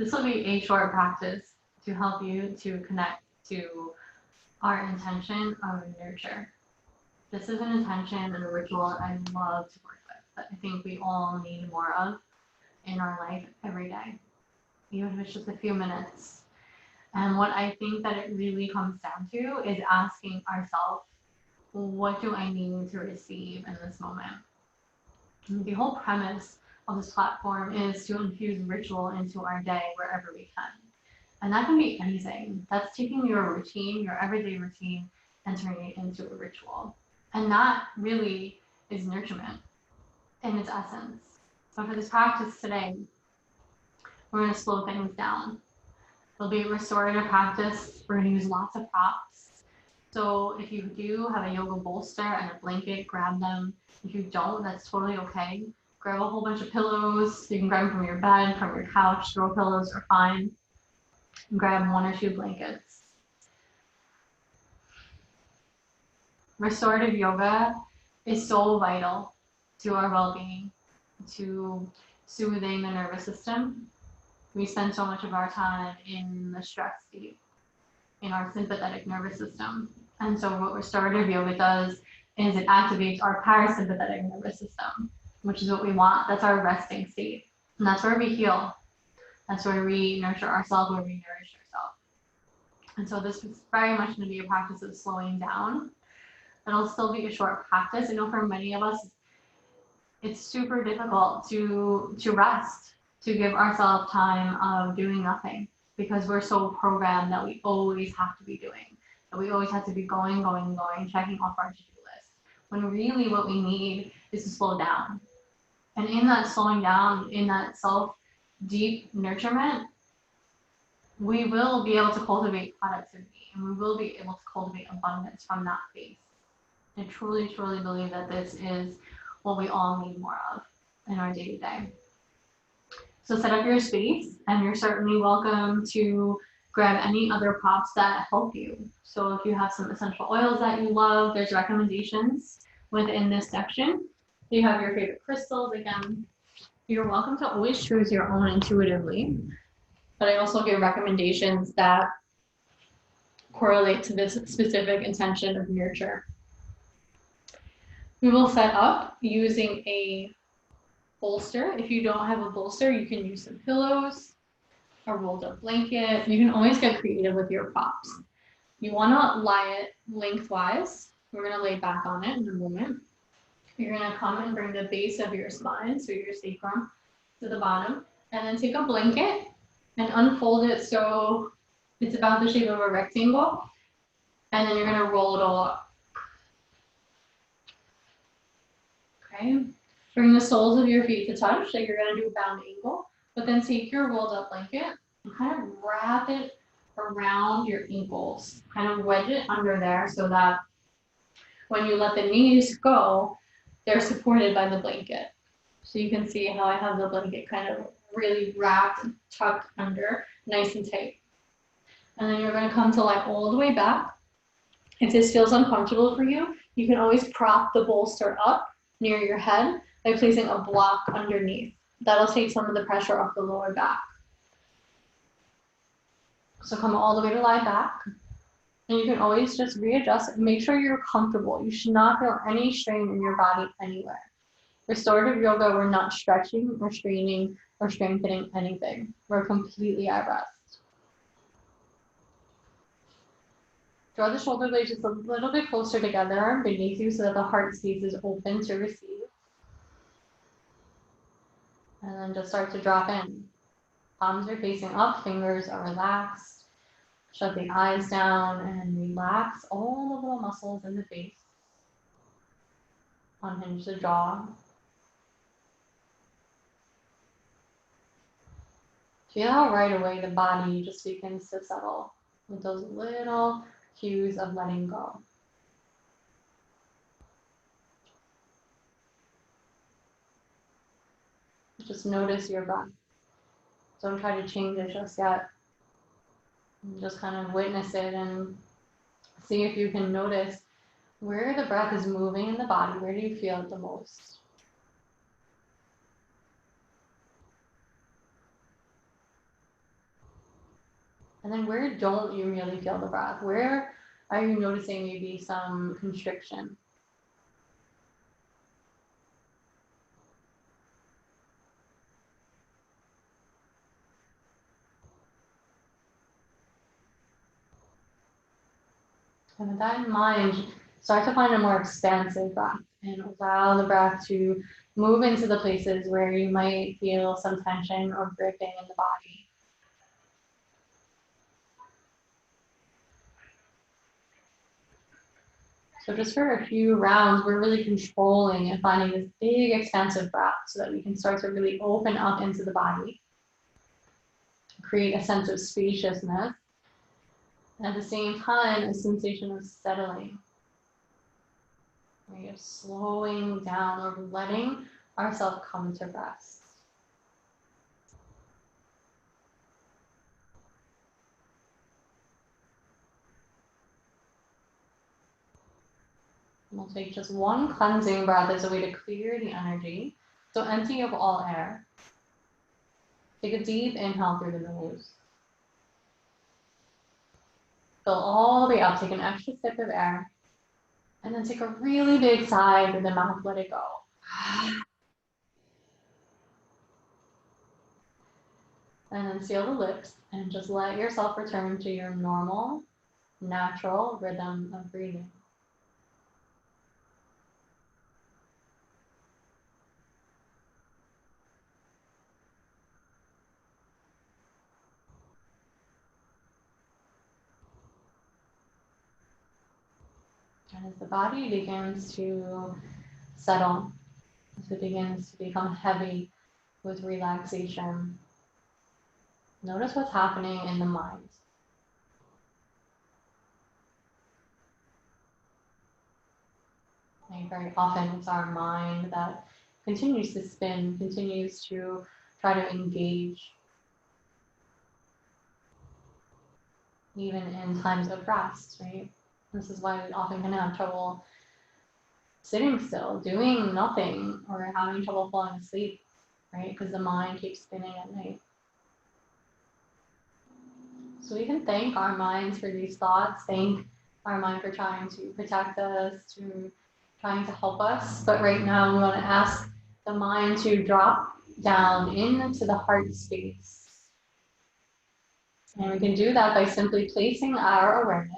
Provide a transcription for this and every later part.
This will be a short practice to help you to connect to our intention of nurture. This is an intention and a ritual I love to work with, that I think we all need more of in our life every day, even if it's just a few minutes. And what I think that it really comes down to is asking ourselves, what do I need to receive in this moment? And the whole premise of this platform is to infuse ritual into our day wherever we can. And that can be anything. That's taking your routine, your everyday routine, and turning it into a ritual. And that really is nourishment in its essence. So for this practice today, we're going to slow things down. It'll be a restorative practice. We're going to use lots of props. So if you do have a yoga bolster and a blanket, grab them. If you don't, that's totally okay. Grab a whole bunch of pillows. You can grab them from your bed, from your couch. Throw pillows are fine. Grab 1 or 2 blankets. Restorative yoga is so vital to our well-being, to soothing the nervous system. We spend so much of our time in the stress state, in our sympathetic nervous system. And so what restorative yoga does is it activates our parasympathetic nervous system, which is what we want. That's our resting state. And that's where we heal. That's where we nurture ourselves, where we nourish ourselves. And so this is very much going to be a practice of slowing down. It'll still be a short practice. I know for many of us, it's super difficult to rest, to give ourselves time of doing nothing, because we're so programmed that we always have to be doing, that we always have to be going, checking off our to-do list, when really what we need is to slow down. And in that slowing down, in that deep nurturement, we will be able to cultivate productivity, and we will be able to cultivate abundance from that space. I truly, truly believe that this is what we all need more of in our day-to-day. So set up your space, and you're certainly welcome to grab any other props that help you. So if you have some essential oils that you love, there's recommendations within this section. You have your favorite crystals. Again, you're welcome to always choose your own intuitively, but I also give recommendations that correlate to this specific intention of nurture. We will set up using a bolster. If you don't have a bolster, you can use some pillows, a rolled up blanket. You can always get creative with your props. You want to lie it lengthwise. We're going to lay back on it in a moment. You're going to come and bring the base of your spine, so your sacrum, to the bottom, and then take a blanket and unfold it so it's about the shape of a rectangle, and then you're going to roll it all up. Okay, bring the soles of your feet to touch, like you're going to do a bound angle, but then take your rolled up blanket and kind of wrap it around your ankles, kind of wedge it under there so that when you let the knees go, they're supported by the blanket. So you can see how I have the blanket kind of really wrapped and tucked under, nice and tight. And then you're going to come to lie all the way back. If this feels uncomfortable for you, you can always prop the bolster up near your head by placing a block underneath. That'll take some of the pressure off the lower back. So come all the way to lie back. And you can always just readjust and make sure you're comfortable. You should not feel any strain in your body anywhere. Restorative yoga, we're not stretching or straining or strengthening anything. We're completely at rest. Draw the shoulder blades just a little bit closer together beneath you so that the heart space is open to receive. And then just start to drop in. Palms are facing up, fingers are relaxed. Shut the eyes down and relax all the little muscles in the face. Unhinge the jaw. Feel how right away the body just begins to settle with those little cues of letting go. Just notice your breath. Don't try to change it just yet. Just kind of witness it and see if you can notice where the breath is moving in the body. Where do you feel it the most? And then where don't you really feel the breath? Where are you noticing maybe some constriction? And with that in mind, start to find a more expansive breath and allow the breath to move into the places where you might feel some tension or gripping in the body. So just for a few rounds, we're really controlling and finding this big expansive breath so that we can start to really open up into the body, create a sense of spaciousness, and at the same time, a sensation of settling, right? Of slowing down or letting ourselves come to rest. We'll take just one cleansing breath as a way to clear the energy. So empty of all air. Take a deep inhale through the nose. Fill all the way up, take an extra sip of air. And then take a really big sigh through the mouth, let it go. And then seal the lips and just let yourself return to your normal, natural rhythm of breathing. And as the body begins to settle, as it begins to become heavy with relaxation, notice what's happening in the mind. Like very often it's our mind that continues to spin, continues to try to engage, even in times of rest, right? This is why we often can have trouble sitting still, doing nothing, or having trouble falling asleep, right? Because the mind keeps spinning at night. So we can thank our minds for these thoughts, thank our mind for trying to protect us, to trying to help us. But right now we want to ask the mind to drop down into the heart space. And we can do that by simply placing our awareness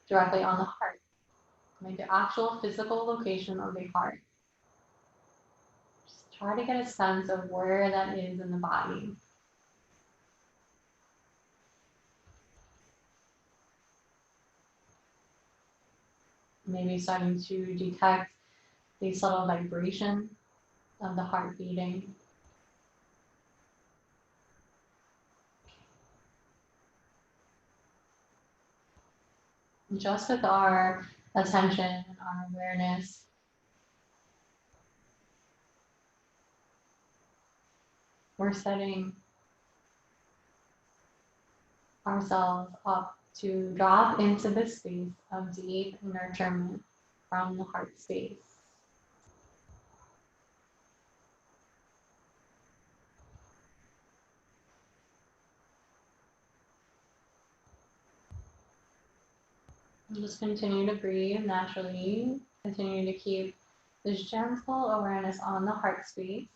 directly on the heart, like the actual physical location of the heart. Just try to get a sense of where that is in the body. Maybe starting to detect the subtle vibration of the heart beating. Just with our attention and our awareness, we're setting ourselves up to drop into this space of deep nurturement from the heart space. And just continue to breathe naturally, continue to keep this gentle awareness on the heart space.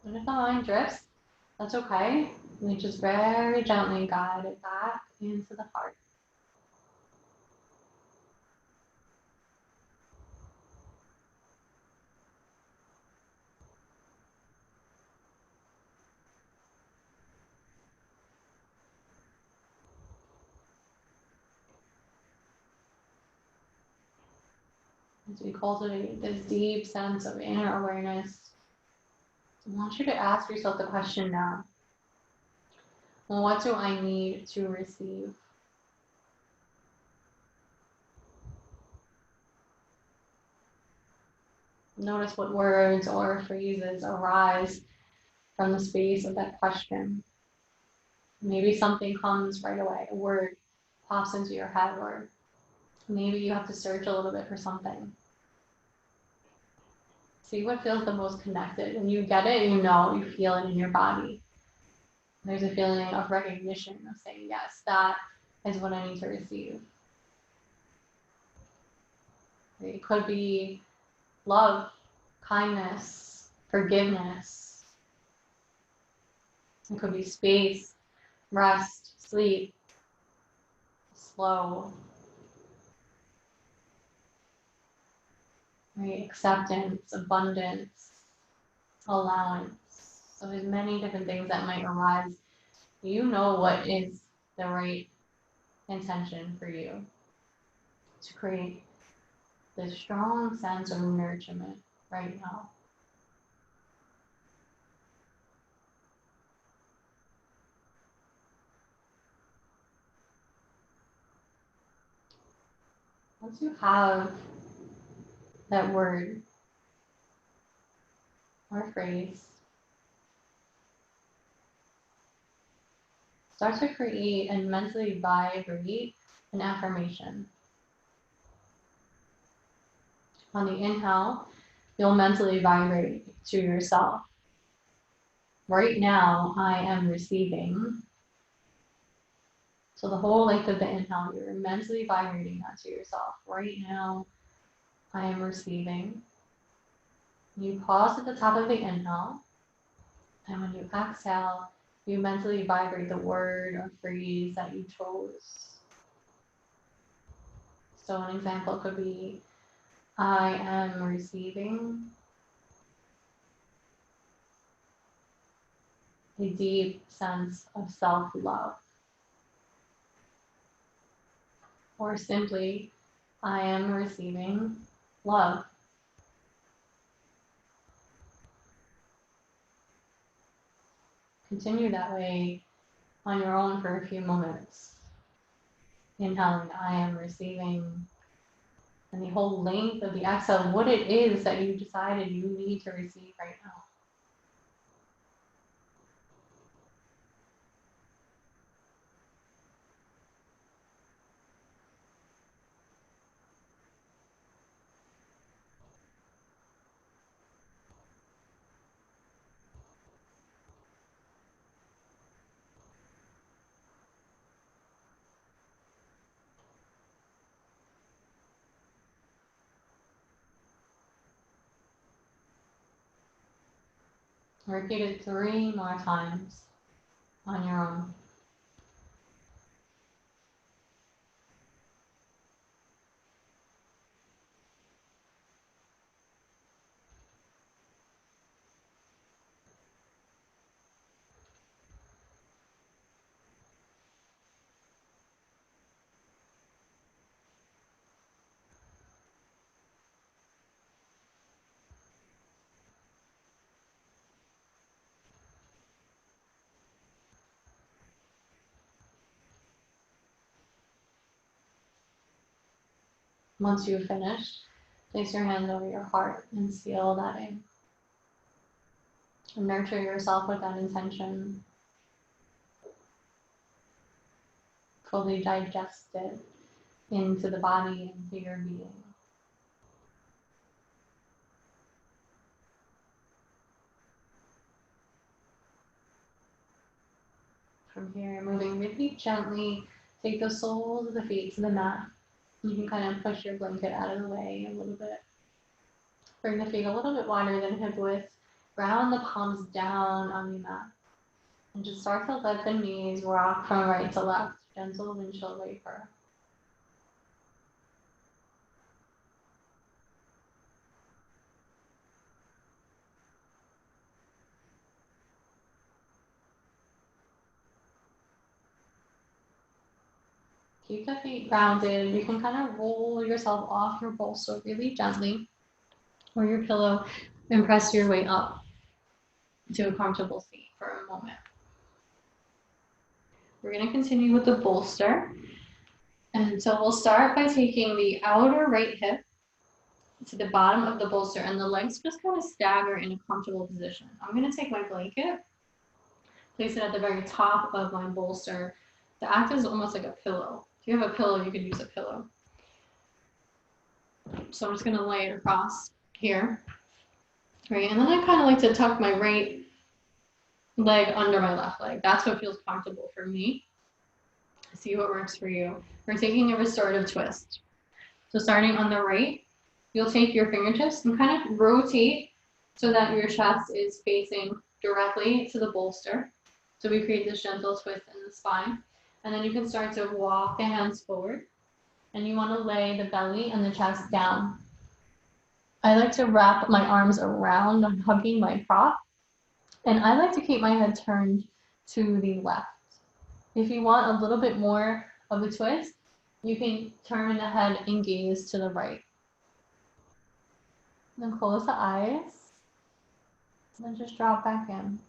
And if the mind drifts, that's okay. We just very gently guide it back into the heart. As we cultivate this deep sense of inner awareness, I want you to ask yourself the question now. What do I need to receive? Notice what words or phrases arise from the space of that question. Maybe something comes right away, a word pops into your head, or maybe you have to search a little bit for something. See what feels the most connected. When you get it, you know, you feel it in your body. There's a feeling of recognition of saying, yes, that is what I need to receive. It could be love, kindness, forgiveness. It could be space, rest, sleep, slow, right? Acceptance, abundance, allowance. So there's many different things that might arise. You know what is the right intention for you to create this strong sense of nourishment right now. Once you have that word or phrase, start to create and mentally vibrate an affirmation. On the inhale, you'll mentally vibrate to yourself. Right now, I am receiving. So the whole length of the inhale, you're mentally vibrating that to yourself. Right now, I am receiving. You pause at the top of the inhale, and when you exhale, you mentally vibrate the word or phrase that you chose. So an example could be, I am receiving a deep sense of self-love. Or simply, I am receiving love. Continue that way on your own for a few moments. Inhaling, I am receiving, and the whole length of the exhale, what it is that you decided you need to receive right now. Repeat it 3 more times on your own. Once you've finished, place your hand over your heart and seal that in. And nurture yourself with that intention. Fully digest it into the body, into your being. From here, moving really gently, take the soles of the feet to the mat. You can kind of push your blanket out of the way a little bit. Bring the feet a little bit wider than hip width. Ground the palms down on the mat. And just start to let the knees rock from right to left. Gentle windshield wiper. Keep the feet grounded. You can kind of roll yourself off your bolster really gently or your pillow and press your way up to a comfortable seat for a moment. We're going to continue with the bolster. And so we'll start by taking the outer right hip to the bottom of the bolster and the legs just kind of stagger in a comfortable position. I'm going to take my blanket, place it at the very top of my bolster. The act is almost like a pillow. If you have a pillow, you could use a pillow. So I'm just going to lay it across here. Right, and then I kind of like to tuck my right leg under my left leg. That's what feels comfortable for me. See what works for you. We're taking a restorative twist. So starting on the right, you'll take your fingertips and kind of rotate so that your chest is facing directly to the bolster. So we create this gentle twist in the spine. And then you can start to walk the hands forward. And you want to lay the belly and the chest down. I like to wrap my arms around, I'm hugging my prop. And I like to keep my head turned to the left. If you want a little bit more of a twist, you can turn the head and gaze to the right. Then close the eyes. And then just drop back in.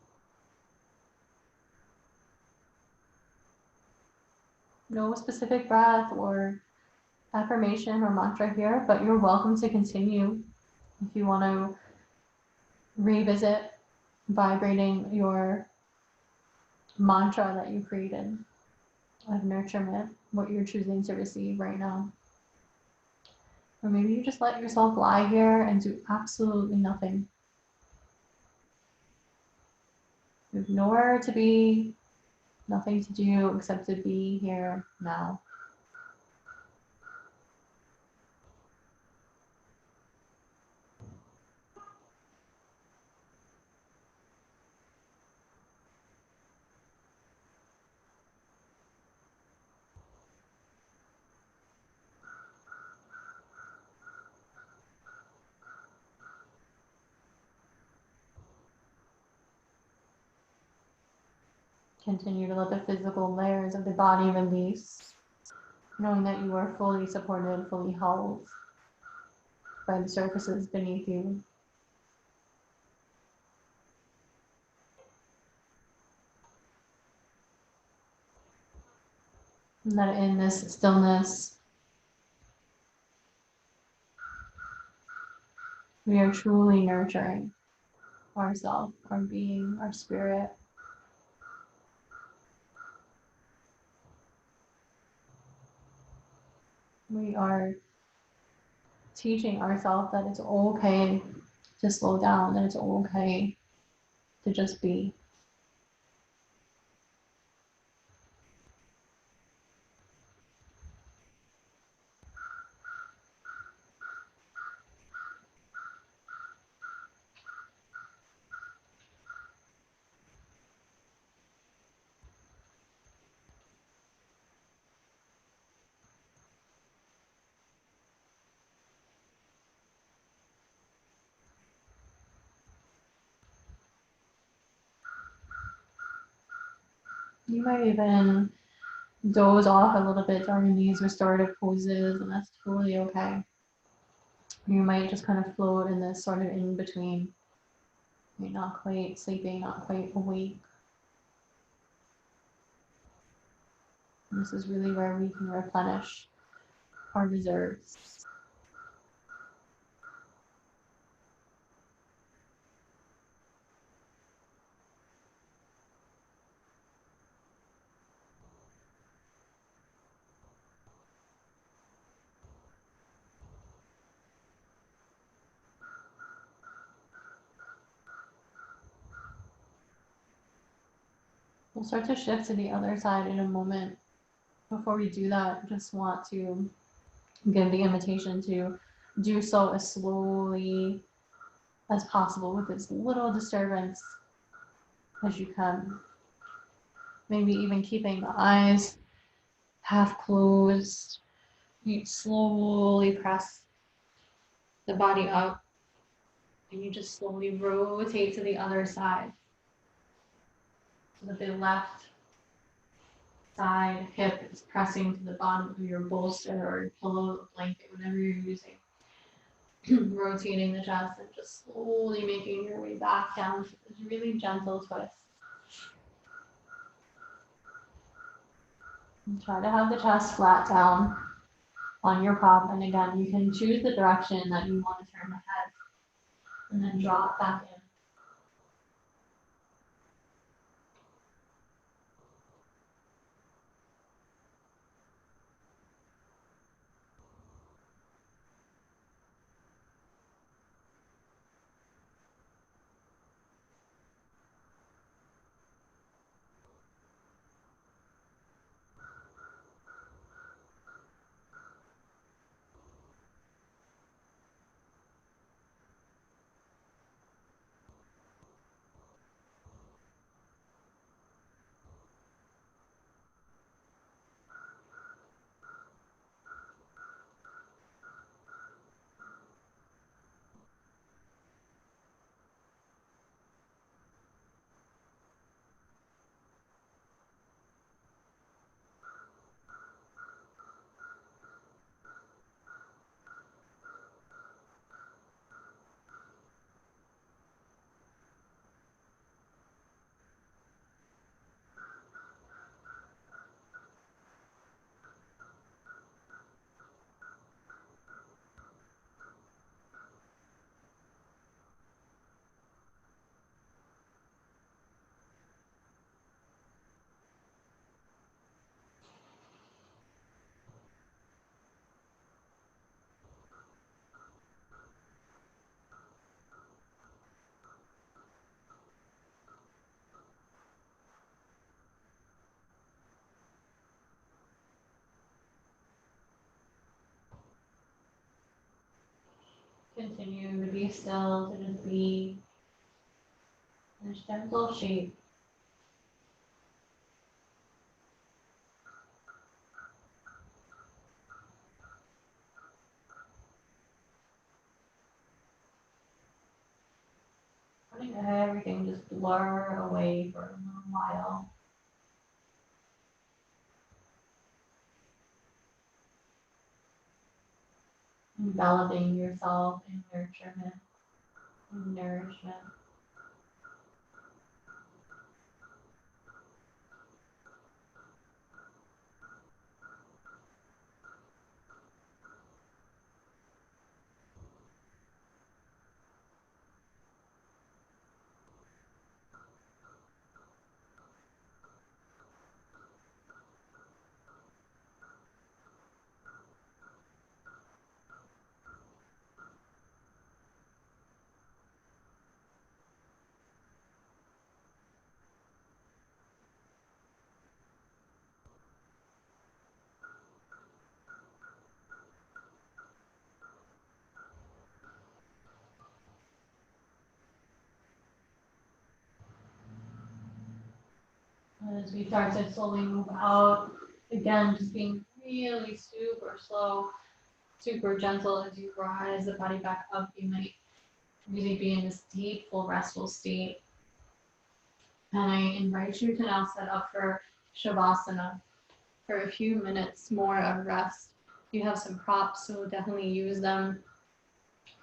No specific breath or affirmation or mantra here, but you're welcome to continue if you want to revisit vibrating your mantra that you created of nurturement, what you're choosing to receive right now. Or maybe you just let yourself lie here and do absolutely nothing. There's nowhere to be, nothing to do except to be here now. Continue to let the physical layers of the body release, knowing that you are fully supported, fully held by the surfaces beneath you. And that in this stillness, we are truly nurturing ourselves, our being, our spirit. We are teaching ourselves that it's okay to slow down, that it's okay to just be. You might even doze off a little bit during these restorative poses, and that's totally okay. You might just kind of float in this sort of in between. You're not quite sleeping, not quite awake. And this is really where we can replenish our reserves. We'll start to shift to the other side in a moment. Before we do that, just want to give the invitation to do so as slowly as possible with as little disturbance as you can. Maybe even keeping the eyes half closed. You slowly press the body up and you just slowly rotate to the other side. So that the left side hip is pressing to the bottom of your bolster or pillow, blanket, whatever you're using. Rotating the chest and just slowly making your way back down to this really gentle twist. And try to have the chest flat down on your prop. And again, you can choose the direction that you want to turn the head and then drop back in. Continue to be still, to just be in this gentle shape. Letting everything just blur away for a little while. Enveloping yourself in nurturement and nourishment. As we start to slowly move out, again, just being really super slow, super gentle as you rise the body back up. You might really be in this deep, full, restful state. And I invite you to now set up for Shavasana for a few minutes more of rest. You have some props, so definitely use them.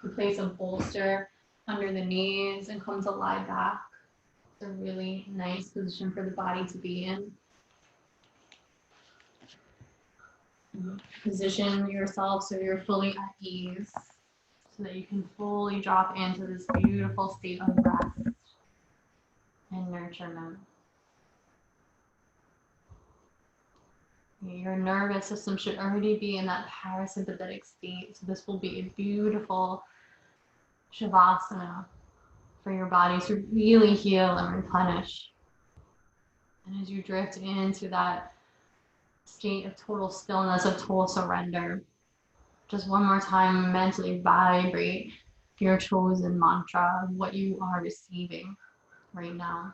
You place a bolster under the knees and come to lie back. It's a really nice position for the body to be in. Position yourself so you're fully at ease, so that you can fully drop into this beautiful state of rest and nurturement. Your nervous system should already be in that parasympathetic state, so this will be a beautiful Shavasana for your body to really heal and replenish. And as you drift into that state of total stillness, of total surrender, just one more time, mentally vibrate your chosen mantra of what you are receiving right now.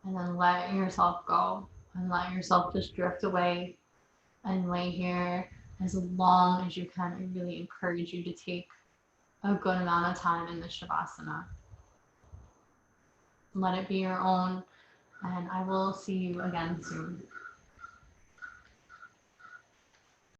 And then let yourself go and let yourself just drift away and lay here as long as you can. I really encourage you to take a good amount of time in the Shavasana. Let it be your own, and I will see you again soon.